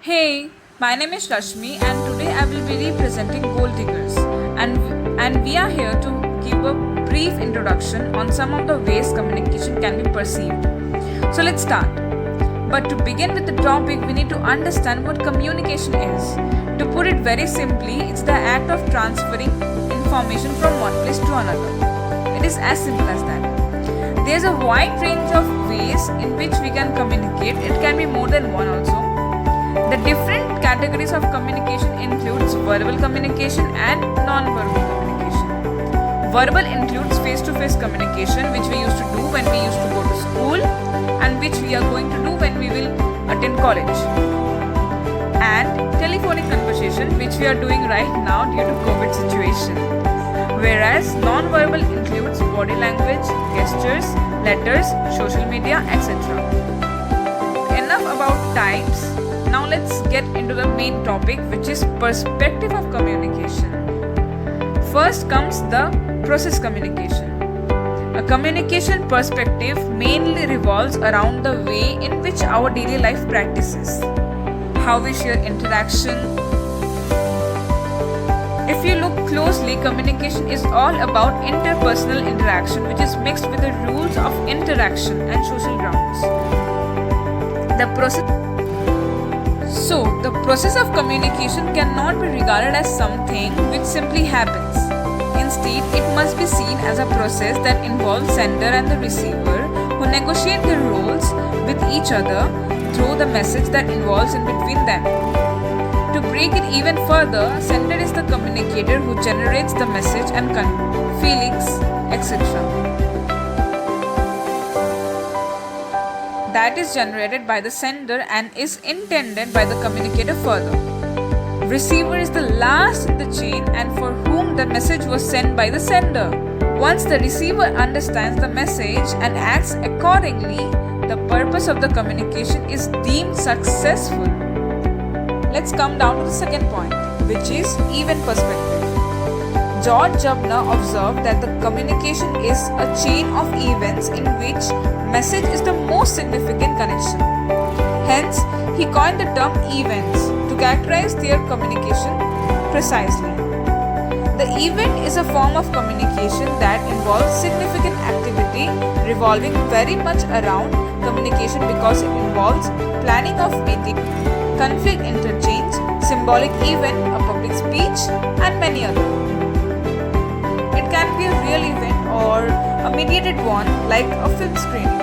Hey, my name is Rashmi and today I will be representing Gold Diggers and we are here to give a brief introduction on some of the ways communication can be perceived. So let's start. But to begin with the topic, we need to understand what communication is. To put it very simply, it's the act of transferring information from one place to another. It is as simple as that. There's a wide range of ways in which we can communicate. It can be more than one also. The different categories of communication includes verbal communication and non-verbal communication. Verbal includes face-to-face communication, which we used to do when we used to go to school and which we are going to do when we will attend college. And telephonic conversation, which we are doing right now due to COVID situation. Whereas non-verbal includes body language, gestures, letters, social media, etc. Enough about types. Now let's get into the main topic, which is perspective of communication. First comes the process communication. A communication perspective mainly revolves around the way in which our daily life practices, how we share interaction. If you look closely, communication is all about interpersonal interaction, which is mixed with the rules of interaction and social grounds. The process of communication cannot be regarded as something which simply happens. Instead, it must be seen as a process that involves sender and the receiver who negotiate their roles with each other through the message that involves in between them. To break it even further, sender is the communicator who generates the message and feelings, etc. that is generated by the sender and is intended by the communicator further. Receiver is the last in the chain and for whom the message was sent by the sender. Once the receiver understands the message and acts accordingly, the purpose of the communication is deemed successful. Let's come down to the second point, which is event perspective. George Jubner observed that the communication is a chain of events in which message is the most significant connection. Hence, he coined the term events to characterize their communication precisely. The event is a form of communication that involves significant activity revolving very much around communication because it involves planning of meeting, conflict interchange, symbolic event, a public speech, and many others. It can be a real event or a mediated one like a film screening.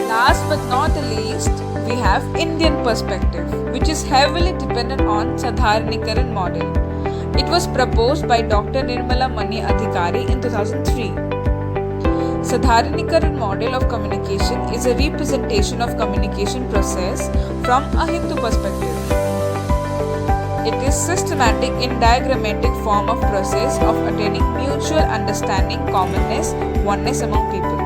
Last but not the least, we have Indian perspective, which is heavily dependent on Sadharanikaran model. It was proposed by Dr. Nirmala Mani Adhikari in 2003. Sadharanikaran model of communication is a representation of communication process from a Hindu perspective. It is systematic in diagrammatic form of process of attaining mutual understanding, commonness, oneness among people.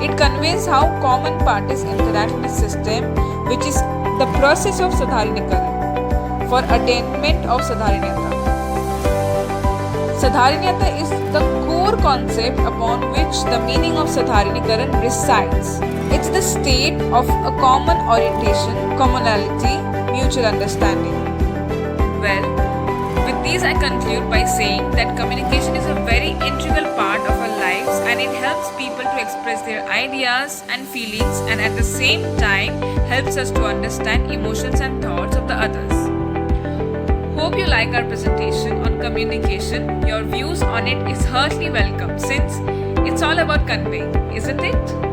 It conveys how common parties interact with the system, which is the process of Sadharanikaran for attainment of Sadharaniyata. Sadharaniyata is the core concept upon which the meaning of Sadharanikaran resides. It's the state of a common orientation, commonality, mutual understanding. Well, with these I conclude by saying that communication is a very integral part of our lives and it helps people to express their ideas and feelings and at the same time helps us to understand emotions and thoughts of the others. Hope you like our presentation on communication. Your views on it is heartily welcome since it's all about conveying, isn't it?